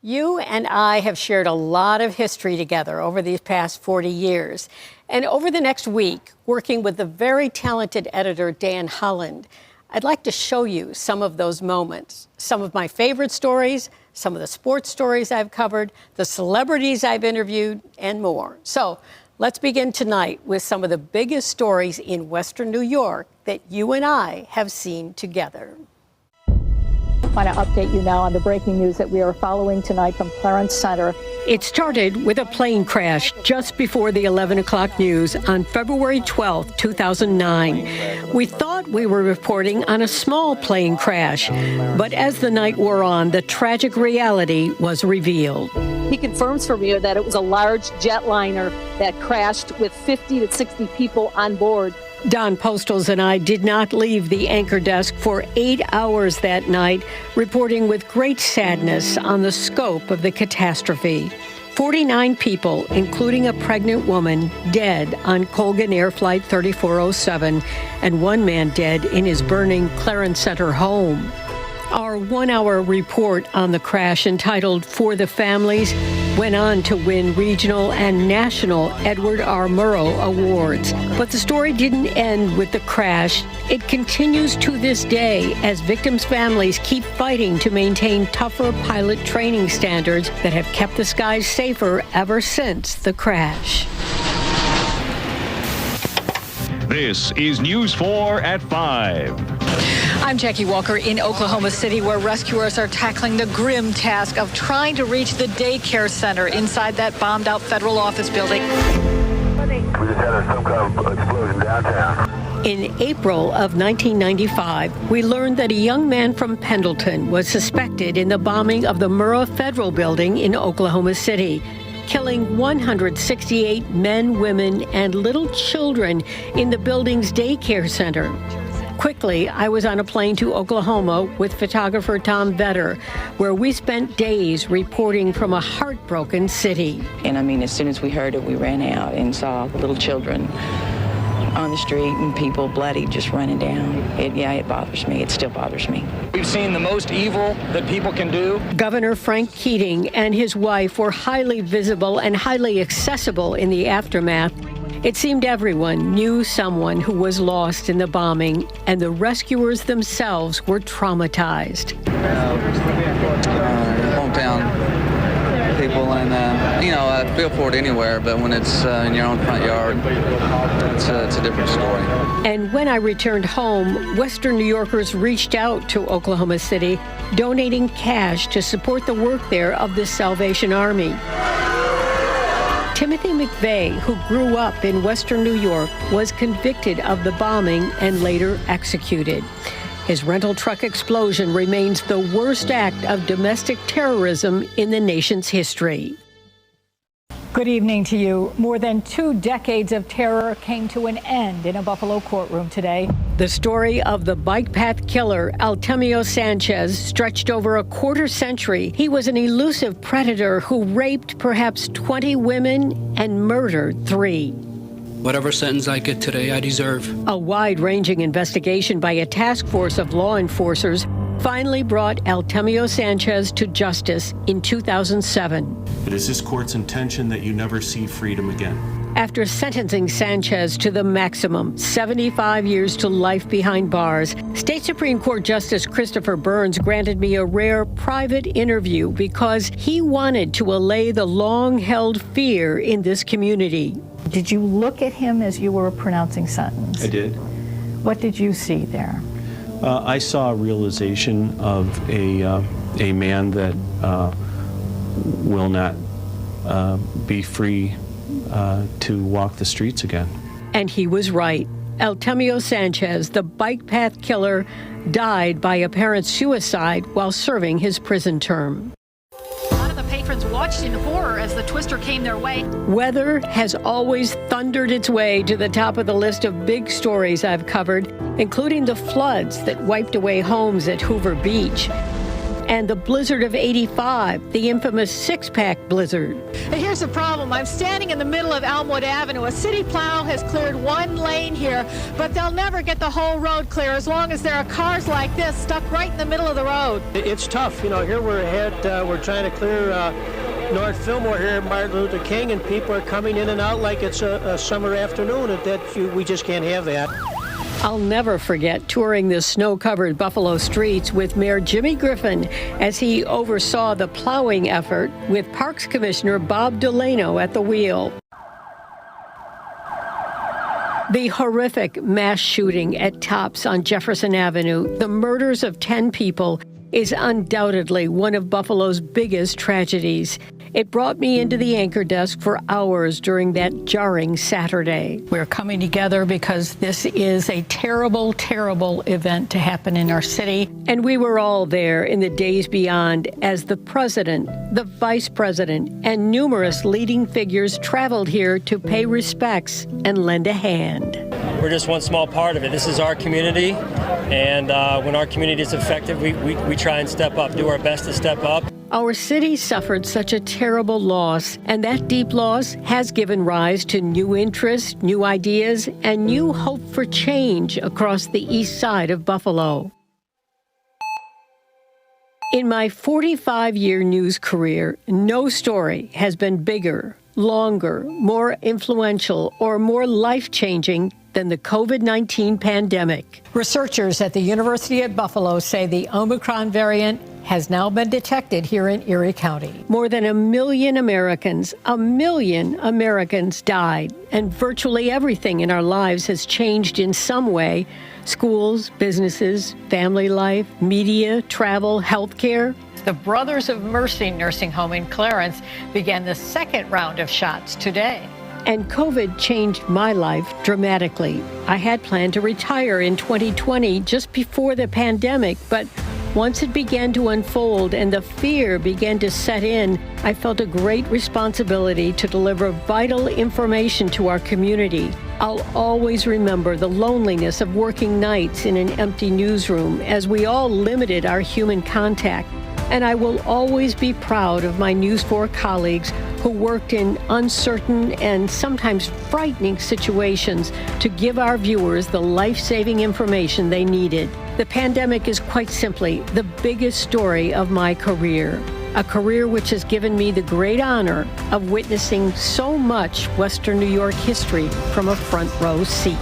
You and I have shared a lot of history together over these past 40 years. And over the next week, working with the very talented editor Dan Holland, I'd like to show you some of those moments, some of my favorite stories, some of the sports stories I've covered, the celebrities I've interviewed, and more. So let's begin tonight with some of the biggest stories in Western New York that you and I have seen together. I want to update you now on the breaking news that we are following tonight from Clarence Center. It started with a plane crash just before the 11 o'clock news on February 12, 2009. We thought we were reporting on a small plane crash, but as the night wore on, the tragic reality was revealed. He confirms for me that it was a large jetliner that crashed with 50 to 60 people on board. Don Postles and I did not leave the anchor desk for 8 hours that night, reporting with great sadness on the scope of the catastrophe. 49 people, including a pregnant woman, dead on Colgan Air Flight 3407, and one man dead in his burning Clarence Center home. Our one-hour report on the crash, entitled For the Families, went on to win regional and national Edward R. Murrow Awards. But the story didn't end with the crash. It continues to this day as victims' families keep fighting to maintain tougher pilot training standards that have kept the skies safer ever since the crash. This is News 4 at 5. I'm Jacquie Walker in Oklahoma City, where rescuers are tackling the grim task of trying to reach the daycare center inside that bombed-out federal office building. We just had some kind of explosion downtown. In April of 1995, we learned that a young man from Pendleton was suspected in the bombing of the Murrah Federal Building in Oklahoma City, killing 168 men, women, and little children in the building's daycare center. Quickly, I was on a plane to Oklahoma with photographer Tom Vetter, where we spent days reporting from a heartbroken city. And I mean, as soon as we heard it, we ran out and saw little children on the street and people bloody just running down. It bothers me. It still bothers me. We've seen the most evil that people can do. Governor Frank Keating and his wife were highly visible and highly accessible in the aftermath. It seemed everyone knew someone who was lost in the bombing, and the rescuers themselves were traumatized. Hometown people, and I feel for it anywhere, but when it's in your own front yard, it's a different story. And when I returned home, Western New Yorkers reached out to Oklahoma City, donating cash to support the work there of the Salvation Army. Timothy McVeigh, who grew up in Western New York, was convicted of the bombing and later executed. His rental truck explosion remains the worst act of domestic terrorism in the nation's history. Good evening to you. More than 2 decades of terror came to an end in a Buffalo courtroom today. The story of the bike path killer, Artemio Sanchez, stretched over a quarter century. He was an elusive predator who raped perhaps 20 women and murdered 3. Whatever sentence I get today, I deserve. A wide-ranging investigation by a task force of law enforcers finally brought Artemio Sanchez to justice in 2007. It is this court's intention that you never see freedom again. After sentencing Sanchez to the maximum, 75 years to life behind bars, State Supreme Court Justice Christopher Burns granted me a rare private interview because he wanted to allay the long-held fear in this community. Did you look at him as you were pronouncing sentence? I did. What did you see there? I saw a realization of a man that will not be free to walk the streets again. And he was right. Artemio Sanchez, the bike path killer, died by apparent suicide while serving his prison term. A lot of the patrons watched in horror as the twister came their way. Weather has always thundered its way to the top of the list of big stories I've covered, including the floods that wiped away homes at Hoover Beach. And the blizzard of '85, the infamous six-pack blizzard. And here's the problem. I'm standing in the middle of Elmwood Avenue. A city plow has cleared one lane here, but they'll never get the whole road clear as long as there are cars like this stuck right in the middle of the road. It's tough. You know, here we're trying to clear North Fillmore here at Martin Luther King, and people are coming in and out like it's a summer afternoon, and we just can't have that. I'll never forget touring the snow-covered Buffalo streets with Mayor Jimmy Griffin as he oversaw the plowing effort with Parks Commissioner Bob Delano at the wheel. The horrific mass shooting at Tops on Jefferson Avenue, the murders of 10 people, is undoubtedly one of Buffalo's biggest tragedies. It brought me into the anchor desk for hours during that jarring Saturday. We're coming together because this is a terrible, terrible event to happen in our city. And we were all there in the days beyond as the president, the vice president, and numerous leading figures traveled here to pay respects and lend a hand. We're just one small part of it. This is our community, and when our community is affected, we try and step up, do our best to step up. Our city suffered such a terrible loss, and that deep loss has given rise to new interests, new ideas, and new hope for change across the east side of Buffalo. In my 45-year news career, no story has been bigger, longer, more influential, or more life-changing than the COVID-19 pandemic. Researchers at the University at Buffalo say the Omicron variant has now been detected here in Erie County. More than 1 million Americans died, and virtually everything in our lives has changed in some way. Schools, businesses, family life, media, travel, healthcare. The Brothers of Mercy nursing home in Clarence began the second round of shots today. And COVID changed my life dramatically. I had planned to retire in 2020, just before the pandemic, but once it began to unfold and the fear began to set in, I felt a great responsibility to deliver vital information to our community. I'll always remember the loneliness of working nights in an empty newsroom as we all limited our human contact. And I will always be proud of my News 4 colleagues who worked in uncertain and sometimes frightening situations to give our viewers the life-saving information they needed. The pandemic is quite simply the biggest story of my career, a career which has given me the great honor of witnessing so much Western New York history from a front row seat.